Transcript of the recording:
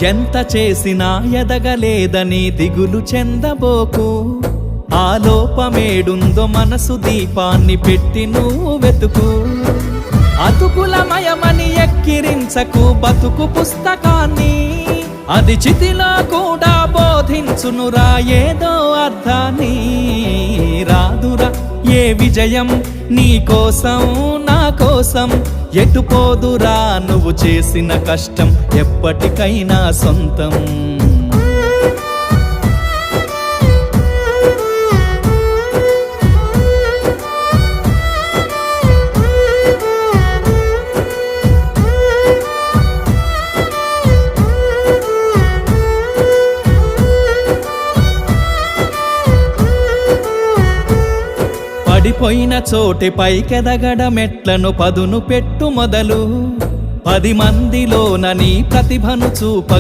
ఎంత చేసినా ఎదగలేదని దిగులు చెందబోకు. ఆ లోపమేడుందో మనసు దీపాన్ని పెట్టి నువ్వు వెతుకు. అతుకులమయమని ఎక్కిరించకు బతుకు పుస్తకాన్ని, అది చితిలో కూడా బోధించునురా ఏదో అర్థాన్ని. రాదురా ఏ విజయం నీ కోసం నా కోసం, ఎటుపోదురా నువ్వు చేసిన కష్టం ఎప్పటికైనా సొంతం. పడిపోయిన చోటి పైకెదగడ మెట్లను పదును పెట్టు మొదలు. 10 మందిలోన నీ ప్రతిభను చూప